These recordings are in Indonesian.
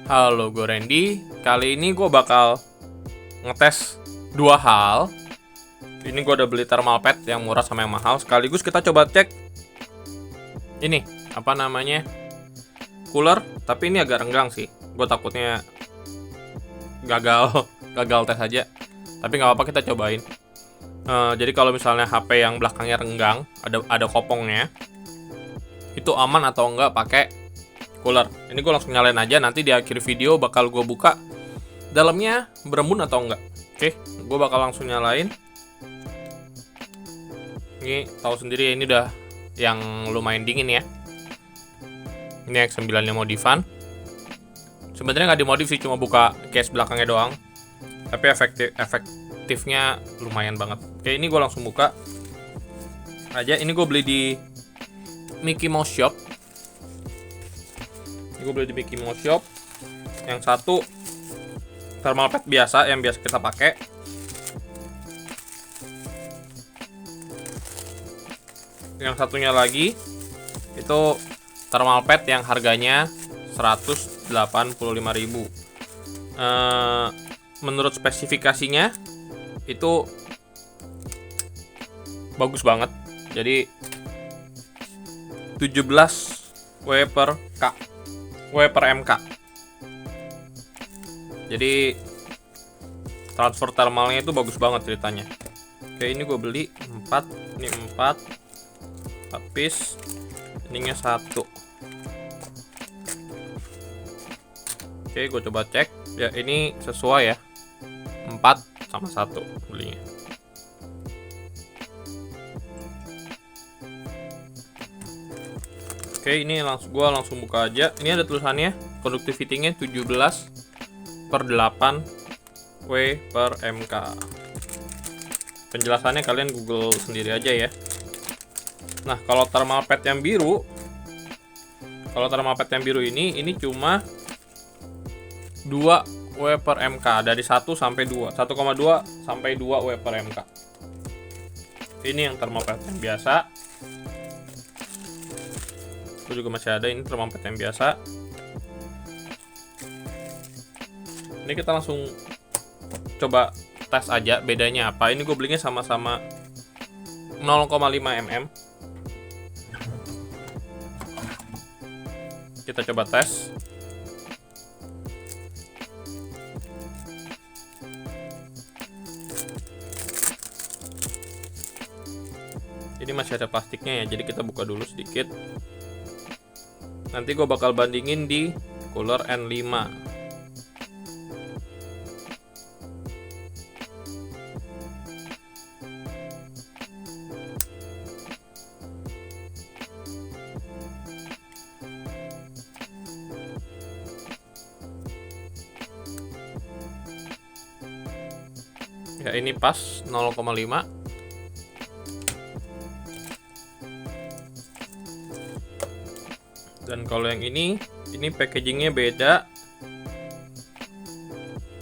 Halo, gue Randy. Kali ini gue bakal ngetes dua hal. Ini gue udah beli thermal pad yang murah sama yang mahal. Sekaligus kita coba cek ini, apa namanya, cooler. Tapi ini agak renggang sih. Gue takutnya gagal tes aja. Tapi nggak apa-apa, kita cobain. Jadi kalau misalnya HP yang belakangnya renggang, ada kopongnya, itu aman atau enggak pakai cooler. Ini gue langsung nyalain aja, nanti di akhir video bakal gue buka dalamnya berembun atau enggak. Oke, gue bakal langsung nyalain. Ini tahu sendiri ya, ini udah yang lumayan dingin ya. Ini X9-nya modifan. Sebenarnya nggak dimodif sih, cuma buka case belakangnya doang. Tapi efektifnya lumayan banget. Oke, ini gue langsung buka aja. Ini gue beli di Mickey Mouse Shop. Gue beli di Mickey Mouse Shop. Yang satu thermal pad biasa yang biasa kita pakai. Yang satunya lagi itu thermal pad yang harganya 185.000. Menurut spesifikasinya itu bagus banget. Jadi 17 W per MK. Jadi transfer thermalnya itu bagus banget ceritanya. Oke, ini gue beli 4. Ini 4 piece. Ininya 1. Oke, gue coba cek. Ya, ini sesuai ya. 4 sama 1 belinya. Oke, ini gue langsung buka aja. Ini ada tulisannya, conductivity-nya 17/8 W per MK. Penjelasannya kalian Google sendiri aja ya. Nah, kalau thermal pad yang biru, ini cuma 2 W per MK, dari 1 sampai 2, 1,2 sampai 2 W per MK. Ini yang thermal pad yang biasa. Itu juga masih ada, ini thermal pad yang biasa. Ini kita langsung coba tes aja bedanya apa. Ini gue belinya sama-sama 0,5 mm. Kita coba tes. Ini masih ada plastiknya ya, jadi kita buka dulu sedikit. Nanti gue bakal bandingin di cooler N5. Ya, ini pas 0,5. Dan kalau yang ini packagingnya beda.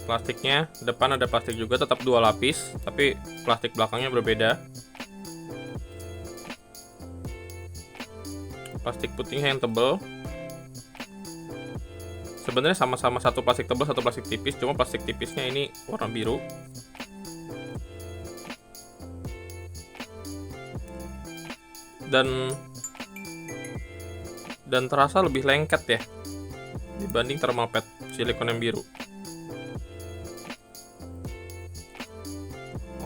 Plastiknya depan ada plastik juga, tetap 2 lapis, tapi plastik belakangnya berbeda. Plastik putihnya yang tebal. Sebenarnya sama-sama satu plastik tebal, satu plastik tipis, cuma plastik tipisnya ini warna biru. Dan terasa lebih lengket ya dibanding thermal pad silikon yang biru.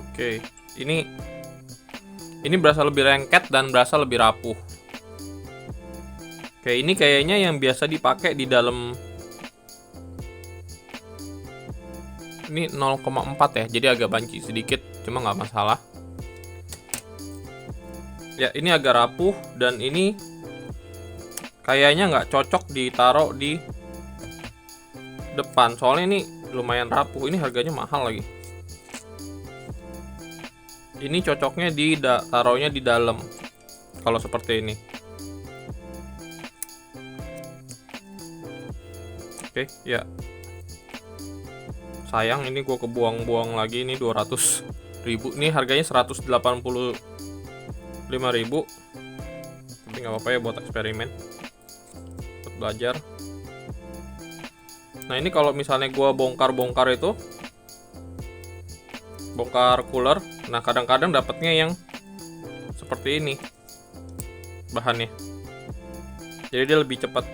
Oke, ini berasa lebih lengket dan berasa lebih rapuh. Oke, ini kayaknya yang biasa dipakai di dalam. Ini 0,4 ya, jadi agak banci sedikit, cuma nggak masalah. Ya, ini agak rapuh dan ini kayaknya nggak cocok ditaruh di depan, soalnya ini lumayan rapuh. Ini harganya mahal lagi. Ini cocoknya taruhnya di dalam kalau seperti ini. Oke, ya. Sayang, ini gue kebuang-buang lagi. Ini 200.000. Ini harganya 185.000. Tapi nggak apa-apa ya buat eksperimen, buat belajar. Nah ini kalau misalnya gua bongkar-bongkar itu, bongkar cooler, nah kadang-kadang dapatnya yang seperti ini bahannya. Jadi dia lebih cepat,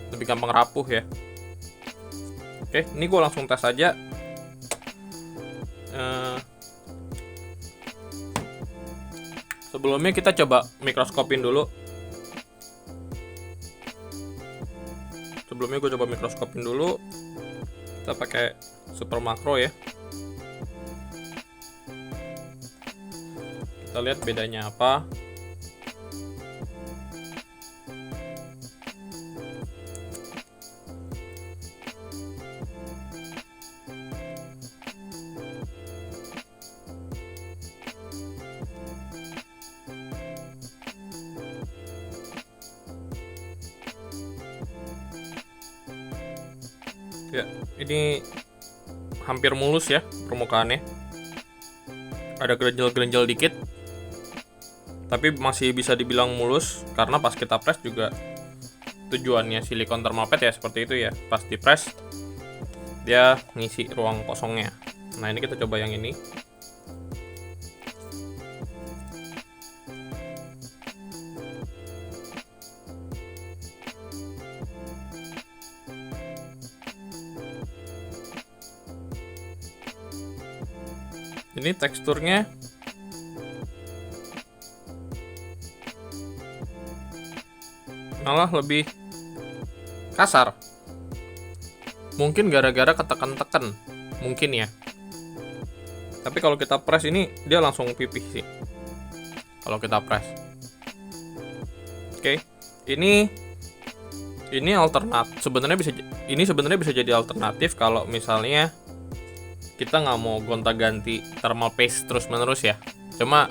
lebih gampang rapuh ya. Oke, ini gue langsung tes aja. Sebelumnya kita coba mikroskopin dulu. Sebelumnya gue coba mikroskopin dulu. Kita pakai super makro ya. Kita lihat bedanya apa. Ya, ini hampir mulus ya permukaannya. Ada gerenjel-gerenjel dikit, tapi masih bisa dibilang mulus karena pas kita press juga tujuannya silikon thermal pad ya seperti itu ya. Pas di press dia ngisi ruang kosongnya. Nah ini kita coba yang ini. Ini teksturnya malah lebih kasar. Mungkin gara-gara ketekan-tekan, mungkin ya. Tapi kalau kita press ini dia langsung pipih sih. Kalau kita press. Oke. Ini alternatif. Sebenarnya bisa jadi alternatif kalau misalnya kita nggak mau gonta-ganti thermal paste terus-menerus ya. Cuma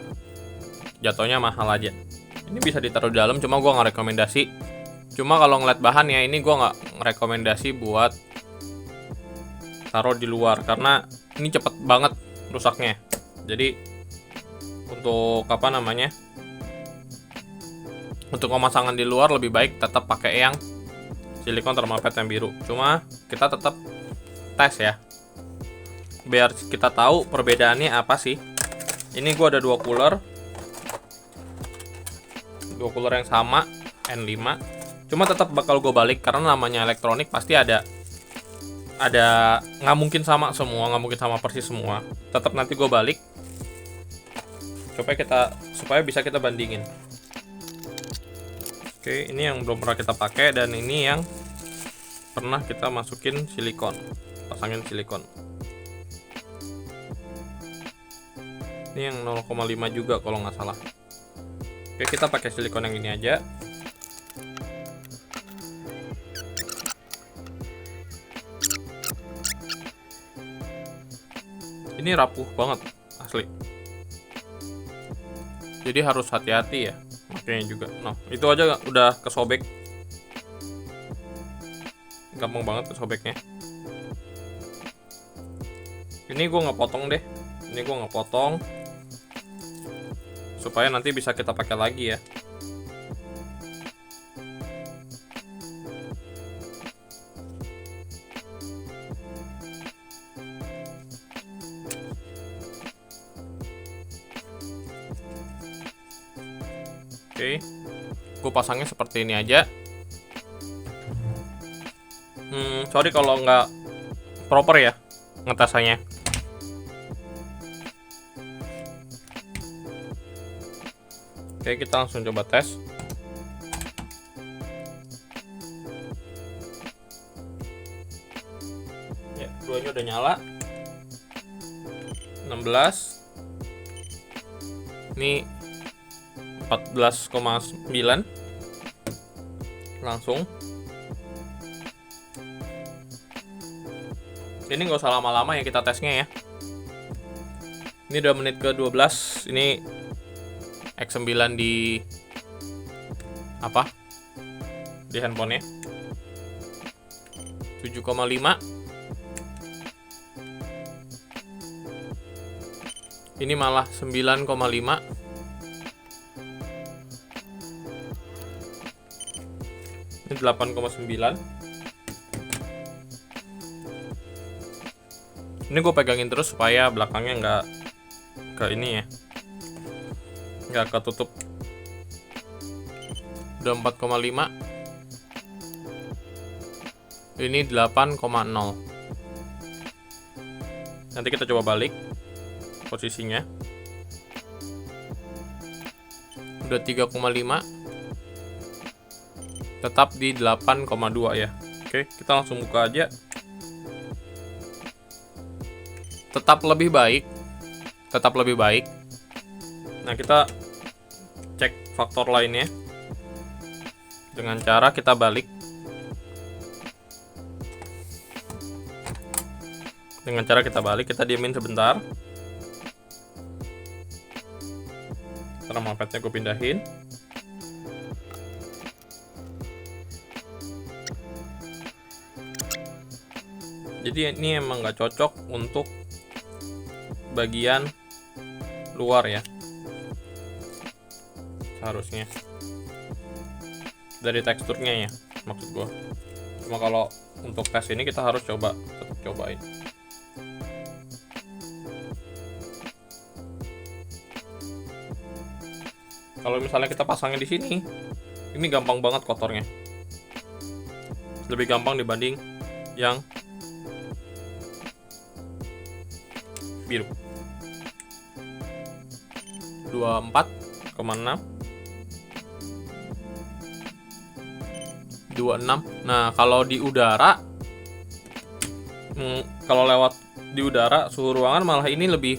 jatuhnya mahal aja. Ini bisa ditaruh di dalam, cuma gue nggak rekomendasi. Cuma kalau ngeliat bahannya ini gue nggak rekomendasi buat taruh di luar karena ini cepet banget rusaknya. Jadi untuk untuk pemasangan di luar lebih baik tetap pakai yang silikon thermal pad yang biru. Cuma kita tetap tes ya, biar kita tahu perbedaannya apa sih. Ini gue ada dua cooler yang sama N5, cuma tetap bakal gue balik karena namanya elektronik pasti ada nggak mungkin sama semua, nggak mungkin sama persis semua. Tetap nanti gue balik supaya bisa kita bandingin. Oke, ini yang belum pernah kita pakai dan ini yang pernah kita masukin silikon, pasangin silikon. Ini yang 0,5 juga kalau nggak salah. Oke, kita pakai silikon yang ini aja. Ini rapuh banget, asli. Jadi harus hati-hati ya, makanya juga. Nah, itu aja udah kesobek. Gampang banget kesobeknya. Ini gue nggak potong deh. Ini gue nggak potong. Supaya nanti bisa kita pakai lagi ya. Oke, gue pasangnya seperti ini aja. Sorry kalau nggak proper ya ngetasannya. Oke, kita langsung coba tes. Ya, duanya udah nyala. 16. Ini 14,9 langsung. Ini nggak usah lama-lama ya kita tesnya ya. Ini udah menit ke 12. Ini X9 di di handphonenya 7,5. Ini malah 9,5. Ini 8,9. Ini gue pegangin terus supaya belakangnya nggak ke ini ya, nggak ketutup. Udah 4,5. Ini 8,0. Nanti kita coba balik posisinya. Udah 3,5. Tetap di 8,2 ya. Oke, kita langsung buka aja. Tetap lebih baik. Nah, kita cek faktor lainnya dengan cara kita balik. Kita diemin sebentar. Thermal padnya gue pindahin. Jadi ini emang nggak cocok untuk bagian luar ya, seharusnya dari teksturnya ya, maksud gua. Cuma kalau untuk tes ini kita harus tetap cobain. Kalau misalnya kita pasangnya di sini, ini gampang banget kotornya, lebih gampang dibanding yang biru. 24,6, 26. Nah, kalau di udara, kalau lewat di udara suhu ruangan malah ini lebih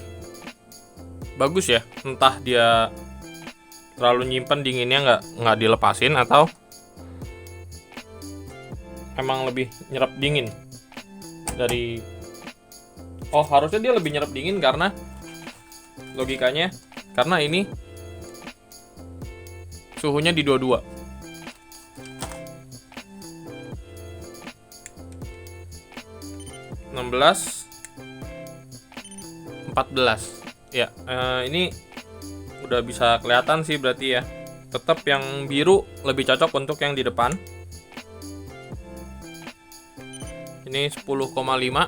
bagus ya. Entah dia terlalu nyimpen dinginnya nggak dilepasin, atau emang lebih nyerap dingin dari. Oh, harusnya dia lebih nyerap dingin karena logikanya, karena ini suhunya di 22. (16, 14). Ya, ini udah bisa kelihatan sih berarti ya. Tetap yang biru lebih cocok untuk yang di depan. Ini 10,5.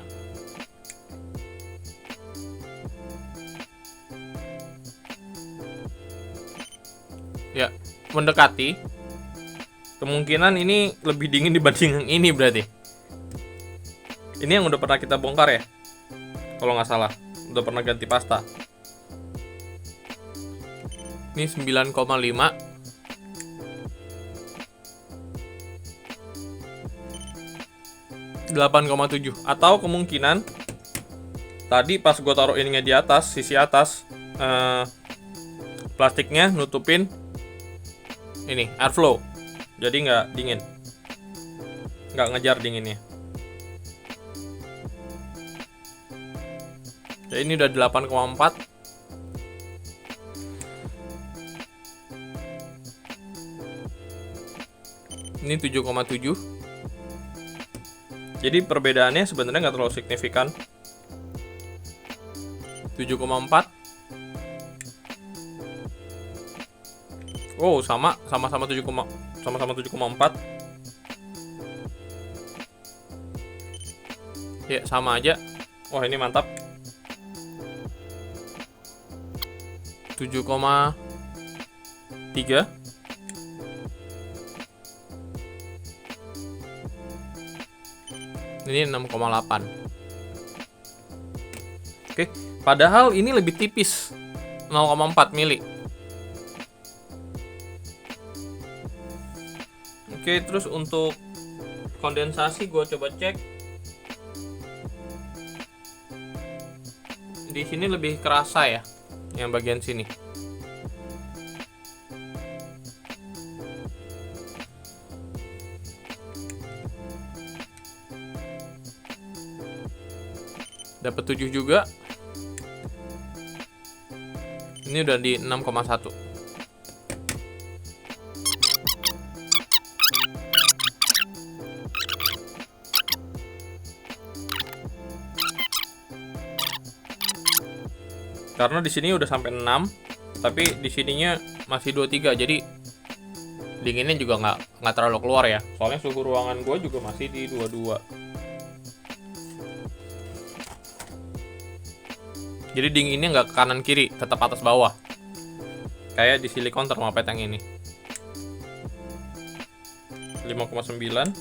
Ya, mendekati. Kemungkinan ini lebih dingin dibanding yang ini berarti. Ini yang udah pernah kita bongkar ya, kalau nggak salah. Udah pernah ganti pasta. Ini 9,5. (8,7). Atau kemungkinan tadi pas gue taruh ininya di atas, sisi atas, plastiknya nutupin ini airflow, jadi nggak dingin, nggak ngejar dinginnya. Ya, ini udah 8,4. Ini 7,7. Jadi perbedaannya sebenarnya nggak terlalu signifikan. 7,4. Oh, sama-sama 7,4. Ya, sama aja. Wah, ini mantap. 7,3. Ini 6,8. Oke, padahal ini lebih tipis, 0,4 mili. Oke, terus untuk kondensasi gue coba cek. Di sini lebih kerasa ya, yang bagian sini. Dapat 7 juga. Ini udah di 6,1. Karena di sini udah sampai 6, tapi di sininya masih 23, jadi dinginnya juga nggak terlalu keluar ya. Soalnya suhu ruangan gue juga masih di 22. Jadi dinginnya nggak ke kanan kiri, tetap atas bawah. Kayak di silikon thermalpad yang ini. 5,9.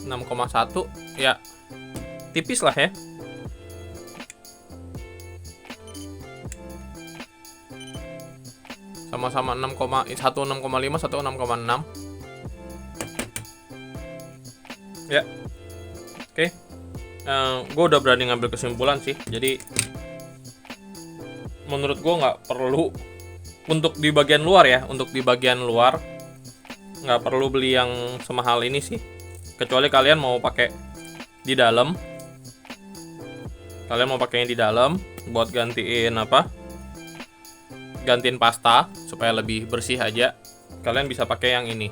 6,1 ya, tipis lah ya. Sama-sama 1 6,5, 1 6,6 ya. Oke. Gue udah berani ngambil kesimpulan sih. Jadi menurut gue nggak perlu untuk di bagian luar ya, untuk di bagian luar nggak perlu beli yang semahal ini sih, kecuali kalian mau pakai di dalam. Kalian mau pakainya di dalam buat gantiin gantiin pasta supaya lebih bersih aja, kalian bisa pakai yang ini.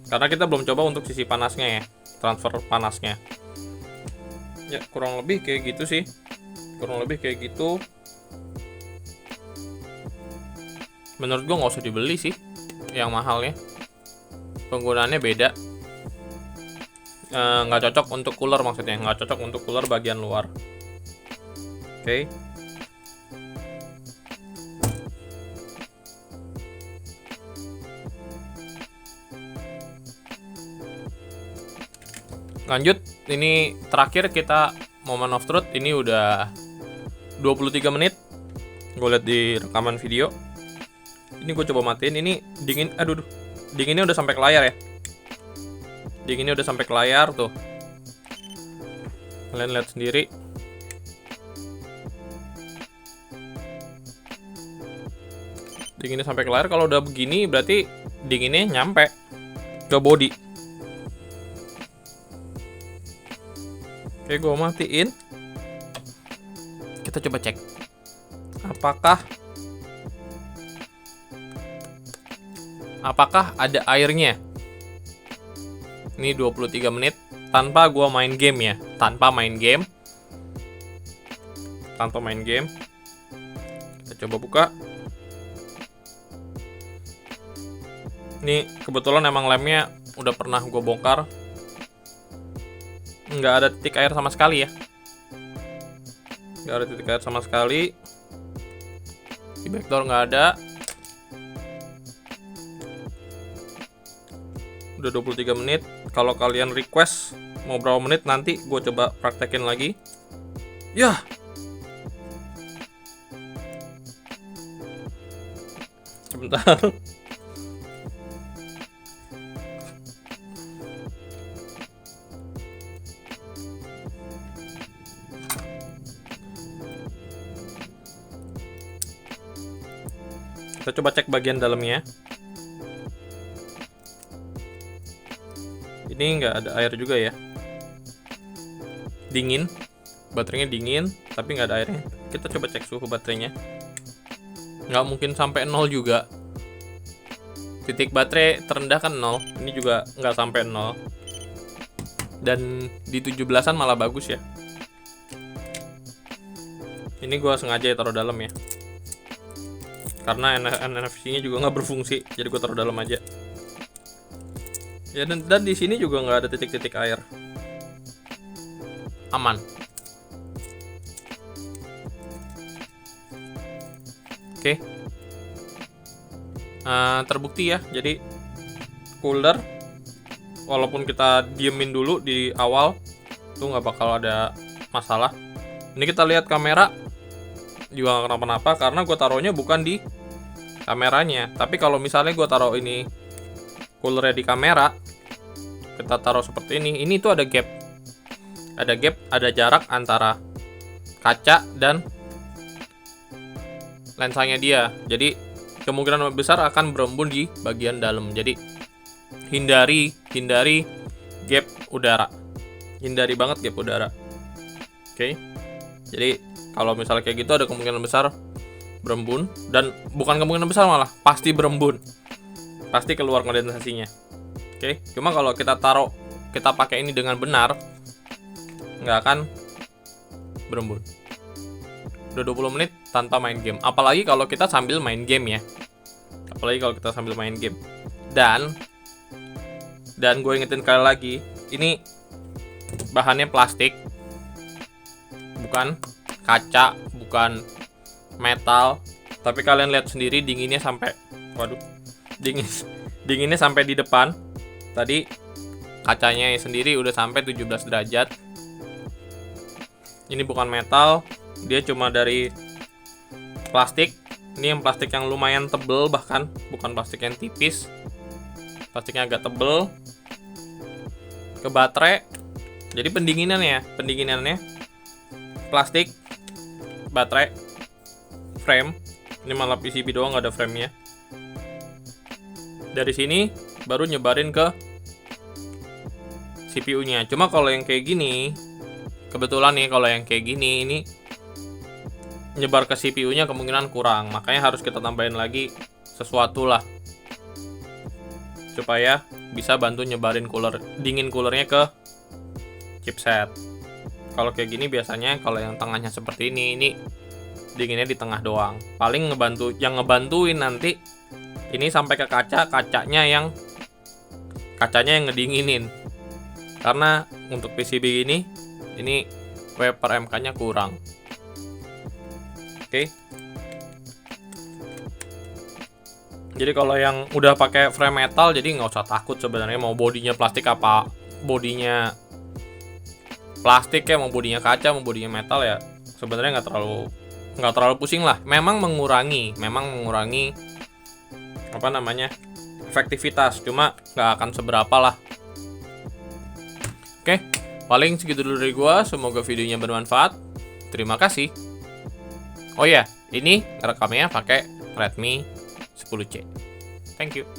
Karena kita belum coba untuk sisi panasnya ya, transfer panasnya. Ya kurang lebih kayak gitu sih, kurang lebih kayak gitu. Menurut gua nggak usah dibeli sih yang mahalnya, penggunaannya beda. Nggak cocok untuk cooler, maksudnya nggak cocok untuk cooler bagian luar. Oke. Lanjut, ini terakhir kita moment of truth. Ini udah 23 menit. Gue lihat di rekaman video. Ini gue coba matiin. Ini dingin. Aduh, dinginnya udah sampai ke layar ya. Dinginnya udah sampai ke layar tuh. Kalian lihat sendiri. Dinginnya sampai ke layar. Kalau udah begini berarti dinginnya nyampe ke body. Oke, gue matiin. Kita coba cek apakah ada airnya. Ini 23 menit tanpa gue main game ya, tanpa main game. Kita coba buka. Ini kebetulan emang lemnya udah pernah gue bongkar. Nggak ada titik air sama sekali ya. Nggak ada titik air sama sekali. Di backdoor nggak ada. Udah 23 menit. Kalau kalian request mau berapa menit, nanti gue coba praktekin lagi. Yah. Sebentar. Kita coba cek bagian dalamnya. Ini nggak ada air juga ya. Dingin. Baterainya dingin, tapi nggak ada airnya. Kita coba cek suhu baterainya. Nggak mungkin sampai 0 juga. Titik baterai terendah kan 0. Ini juga nggak sampai 0. Dan di 17-an malah bagus ya. Ini gua sengaja taruh dalam ya. Karena NFC-nya juga nggak berfungsi, jadi gue taruh dalam aja. Ya dan di sini juga nggak ada titik-titik air. Aman. Oke. Terbukti ya. Jadi cooler, walaupun kita diemin dulu di awal, tuh nggak bakal ada masalah. Ini kita lihat kamera juga nggak kenapa-napa karena gue taruhnya bukan di kameranya. Tapi kalau misalnya gue taruh ini coolernya di kamera, kita taruh seperti ini tuh ada gap, ada jarak antara kaca dan lensanya dia. Jadi kemungkinan besar akan berembun di bagian dalam. Jadi hindari gap udara, hindari banget gap udara. Oke. Jadi kalau misalnya kayak gitu ada kemungkinan besar berembun, dan bukan kemungkinan besar, malah pasti berembun, pasti keluar kondensasinya. Oke. Cuma kalau kita pakai ini dengan benar, nggak akan berembun. Udah 20 menit tanpa main game. Apalagi kalau kita sambil main game ya. apalagi kalau kita sambil main game. Dan gue ingetin kali lagi, ini bahannya plastik, bukan kaca, bukan metal. Tapi kalian lihat sendiri dinginnya sampai, waduh, dinginnya sampai di depan. Tadi kacanya sendiri udah sampai 17 derajat. Ini bukan metal, dia cuma dari plastik. Ini yang plastik yang lumayan tebel, bahkan bukan plastik yang tipis. Plastiknya agak tebel. Ke baterai. Jadi pendinginannya plastik, baterai, frame. Ini malah PCB doang, nggak ada framenya. Dari sini baru nyebarin ke CPU-nya. Cuma kalau yang kayak gini, kebetulan nih kalau yang kayak gini ini nyebar ke CPU-nya kemungkinan kurang. Makanya harus kita tambahin lagi sesuatu lah, supaya bisa bantu nyebarin dingin coolernya ke chipset. Kalau kayak gini biasanya kalau yang tengahnya seperti ini dinginnya di tengah doang. Paling ngebantuin nanti ini sampai ke kacanya yang ngedinginin. Karena untuk PCB ini wafer MK-nya kurang. Oke. Jadi kalau yang udah pakai frame metal, jadi nggak usah takut sebenarnya mau bodinya plastik apa bodinya plastik ya, mau bodinya kaca, mau bodinya metal ya, sebenarnya nggak terlalu pusing lah. Memang mengurangi apa namanya efektivitas, cuma nggak akan seberapa lah. Oke, paling segitu dulu dari gua. Semoga videonya bermanfaat. Terima kasih. Oh ya, ini rekamnya pakai Redmi 10C. Thank you.